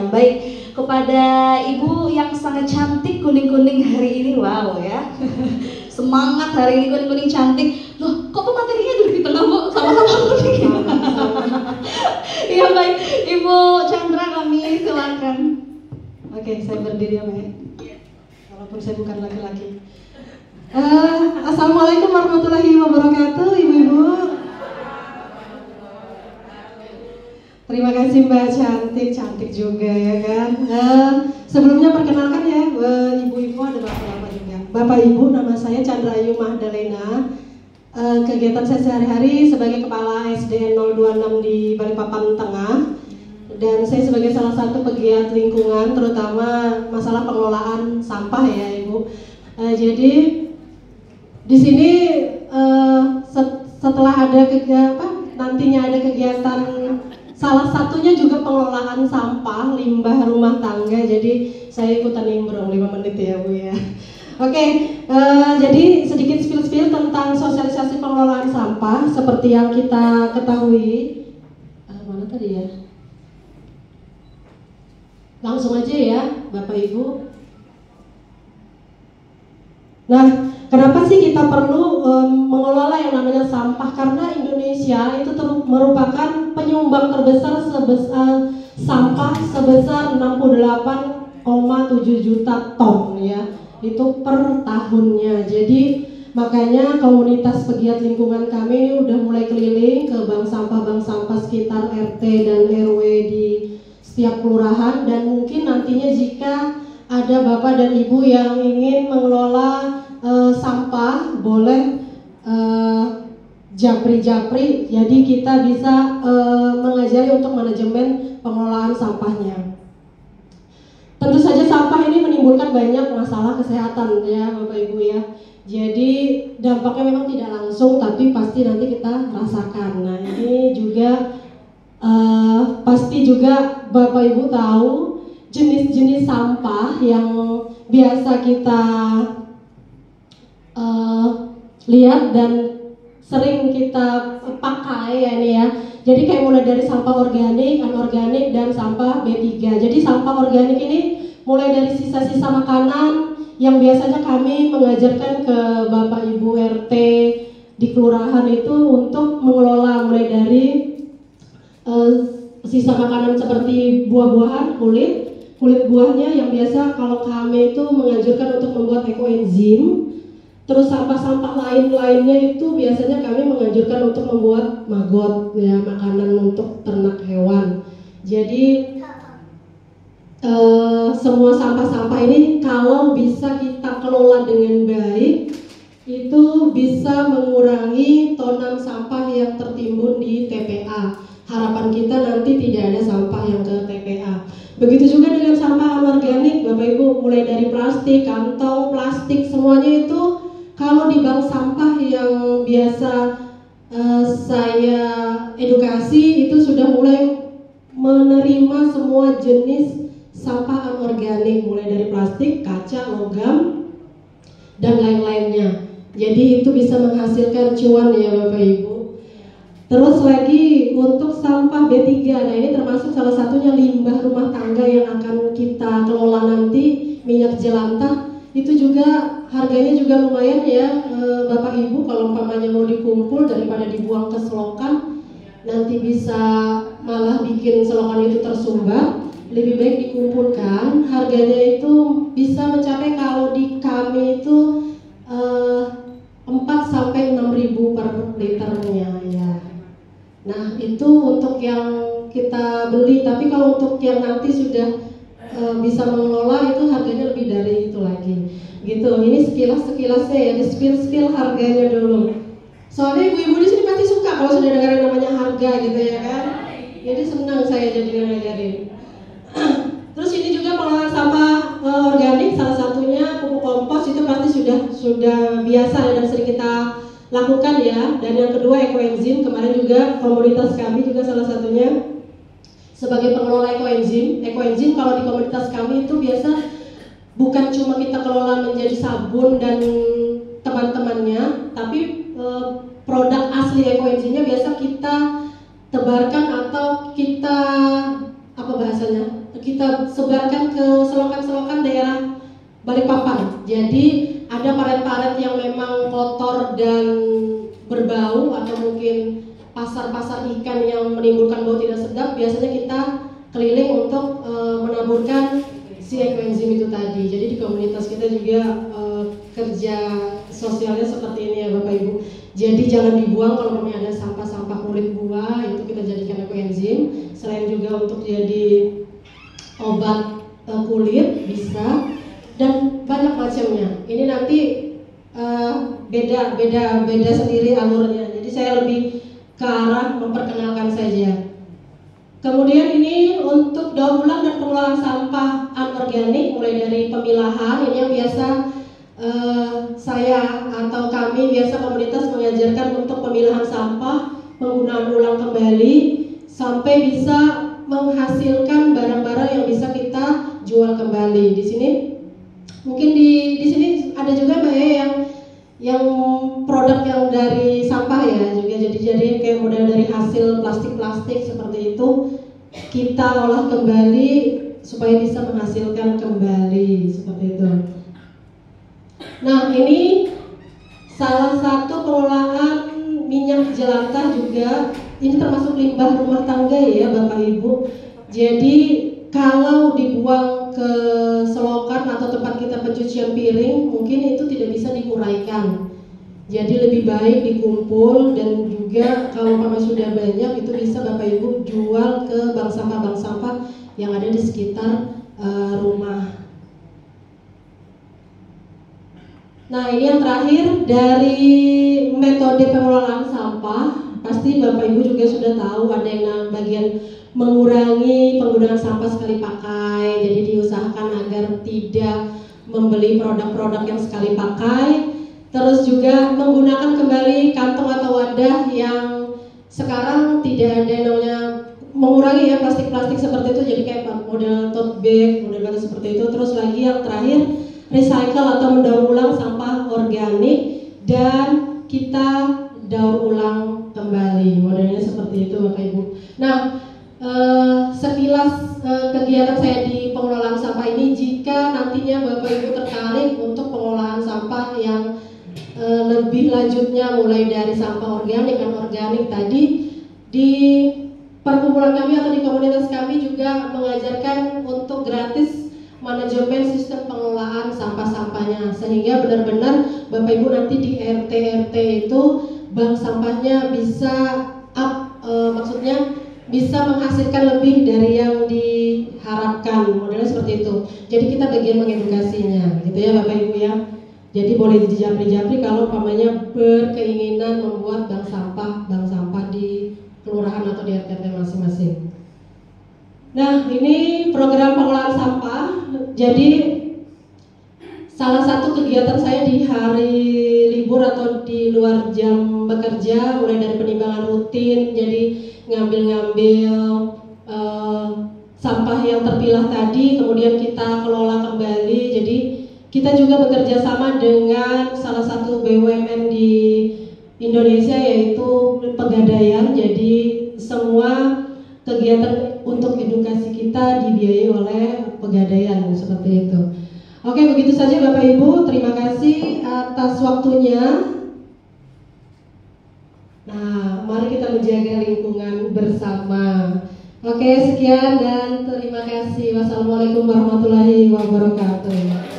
Baik, kepada ibu yang sangat cantik kuning-kuning hari ini, wow ya. Semangat hari ini kuning-kuning cantik. Loh, kok pematerinya duduk di tengah, Bu? Sama-sama kuning. Iya baik, Ibu Chandra kami silakan. Oke, saya berdiri ya, Mbak. Walaupun saya bukan laki-laki. Assalamualaikum warahmatullahi wabarakatuh, ibu-ibu. Terima kasih Mbak, cantik juga ya kan. Sebelumnya perkenalkan ya, ibu-ibu ada bapak-bapak juga. Bapak Ibu, nama saya Chandra Ayu Mahdalena. Kegiatan saya sehari-hari sebagai Kepala SDN 026 di Balikpapan Tengah. Dan saya sebagai salah satu pegiat lingkungan, terutama masalah pengelolaan sampah ya Ibu. Jadi di sini setelah ada nantinya ada kegiatan, salah satunya juga pengelolaan sampah limbah rumah tangga. Jadi saya ikutan nimbrung 5 menit ya Bu ya. Oke, jadi sedikit spill tentang sosialisasi pengelolaan sampah seperti yang kita ketahui. Mana tadi ya? Langsung aja ya Bapak Ibu. Nah, kenapa sih kita perlu mengelola yang namanya sampah? Karena Indonesia itu merupakan penyumbang terbesar sampah sebesar 68,7 juta ton ya. Itu per tahunnya. Jadi makanya komunitas pegiat lingkungan kami ini udah mulai keliling ke bank sampah sekitar RT dan RW di setiap kelurahan, dan mungkin nantinya jika ada bapak dan ibu yang ingin mengelola sampah, boleh japri, jadi kita bisa mengajari untuk manajemen pengelolaan sampahnya. Tentu saja sampah ini menimbulkan banyak masalah kesehatan ya Bapak Ibu ya. Jadi dampaknya memang tidak langsung, tapi pasti nanti kita rasakan. Nah ini juga pasti juga Bapak Ibu tahu jenis-jenis sampah yang biasa kita lihat dan sering kita pakai ya ini ya. Jadi kayak mulai dari sampah organik, anorganik, dan sampah B3. Jadi sampah organik ini mulai dari sisa-sisa makanan yang biasanya kami mengajarkan ke Bapak Ibu RT di kelurahan itu untuk mengelola, mulai dari sisa makanan seperti buah-buahan, kulit buahnya yang biasa kalau kami itu menganjurkan untuk membuat ekoenzim. Terus sampah-sampah lainnya itu biasanya kami menganjurkan untuk membuat maggot ya, makanan untuk ternak hewan. Jadi semua sampah-sampah ini kalau bisa kita kelola dengan baik, itu bisa mengurangi tonan sampah yang tertimbun di TPA. Harapan kita nanti tidak ada sampah yang ke TPA. Begitu juga dengan sampah anorganik Bapak Ibu, mulai dari plastik, kantong plastik, semuanya itu kalau di bank sampah yang biasa saya edukasi itu sudah mulai menerima semua jenis sampah anorganik, mulai dari plastik, kaca, logam, dan lain-lainnya. Jadi itu bisa menghasilkan cuan ya Bapak Ibu. Terus lagi untuk sampah B3, nah ini termasuk salah satunya limbah rumah tangga yang akan kita kelola nanti, minyak jelantah. Itu juga harganya juga lumayan ya Bapak Ibu, kalau umpamanya mau dikumpul daripada dibuang ke selokan, nanti bisa malah bikin selokan itu tersumbat. Lebih baik dikumpulkan, harganya itu bisa mencapai kalau di kami itu 4-6 ribu per liternya ya. Nah itu untuk yang kita beli, tapi kalau untuk yang nanti sudah bisa mengelola itu harganya lebih dari itu lagi gitu. Ini sekilasnya ya, di spill harganya dulu. Soalnya ibu-ibu di sini pasti suka kalau sudah dengar namanya harga gitu ya kan. Jadi senang saya jadi ngajarin. Terus ini juga pengelolaan sampah organik, salah satunya pupuk kompos, itu pasti sudah biasa dan sering kita lakukan ya. Dan yang kedua ekoenzim, kemarin juga komunitas kami juga salah satunya sebagai pengelola ekoenzim. Ekoenzim kalau di komunitas kami itu biasa bukan cuma kita kelola menjadi sabun dan teman-temannya, tapi produk asli ekoenzimnya biasa kita tebarkan atau kita kita sebarkan ke selokan-selokan daerah Balikpapan. Jadi ada paret-paret yang memang kotor dan berbau, atau mungkin pasar-pasar ikan yang menimbulkan bau tidak sedap, biasanya kita keliling untuk menaburkan si ekoenzim itu tadi. Jadi di komunitas kita juga kerja sosialnya seperti ini ya Bapak Ibu. Jadi jangan dibuang kalau memang ada sampah-sampah kulit buah, itu kita jadikan ekoenzim. Selain juga untuk jadi obat kulit bisa, dan banyak macamnya. Ini nanti beda sendiri alurnya. Jadi saya lebih ke arah memperkenalkan saja. Kemudian ini untuk daur ulang dan pengolahan sampah anorganik, mulai dari pemilahan. Ini yang biasa saya atau kami biasa komunitas mengajarkan untuk pemilahan sampah, penggunaan ulang kembali, sampai bisa menghasilkan barang-barang yang bisa kita jual kembali. Di sini mungkin di sini ada juga Mbak yang produk yang dari sampah ya juga, jadi kayak model dari hasil plastik seperti itu kita olah kembali supaya bisa menghasilkan kembali seperti itu. Nah, ini salah satu pengelolaan minyak jelantah juga, ini termasuk limbah rumah tangga ya Bapak Ibu. Jadi kalau dibuang ke selokan atau tempat kita pencucian piring, mungkin itu tidak bisa diuraikan. Jadi lebih baik dikumpul, dan juga kalau memang sudah banyak itu bisa Bapak Ibu jual ke bank sampah yang ada di sekitar rumah. Nah, ini yang terakhir dari metode pengelolaan sampah. Pasti Bapak Ibu juga sudah tahu ada yang bagian mengurangi penggunaan sampah sekali pakai. Jadi diusahakan agar tidak membeli produk-produk yang sekali pakai. Terus juga menggunakan kembali kantong atau wadah yang sekarang tidak ada yang namanya, mengurangi ya plastik-plastik seperti itu, jadi kayak model tote bag, model seperti itu. Terus lagi yang terakhir, recycle atau mendaur ulang sampah organik dan kita daur ulang kembali, modelnya seperti itu Bapak Ibu. Nah, sekilas kegiatan saya di pengelolaan sampah ini, jika nantinya Bapak Ibu tertarik untuk pengolahan sampah yang lebih lanjutnya, mulai dari sampah organik, anorganik tadi, di perkumpulan kami atau di komunitas kami juga mengajarkan untuk gratis manajemen sistem pengelolaan sampah-sampahnya, sehingga benar-benar Bapak Ibu nanti di RT itu bank sampahnya bisa up, maksudnya bisa menghasilkan lebih dari yang diharapkan, modelnya seperti itu. Jadi kita bagian mengedukasinya, gitu ya Bapak Ibu ya. Jadi boleh dijapri-japri kalau umpamanya berkeinginan membuat bank sampah di kelurahan atau di RT masing-masing. Nah, ini program pengolahan sampah. Jadi salah satu kegiatan saya di hari libur atau di luar jam bekerja, mulai dari penimbangan rutin, jadi ngambil sampah yang terpilah tadi, kemudian kita kelola kembali. Jadi kita juga bekerja sama dengan salah satu BUMN di Indonesia, yaitu Pegadaian. Jadi semua kegiatan untuk edukasi kita dibiayai oleh Pegadaian, seperti itu. Oke, begitu saja Bapak Ibu. Terima kasih atas waktunya. Nah, mari kita menjaga lingkungan bersama. Oke, sekian dan terima kasih. Wassalamualaikum warahmatullahi wabarakatuh.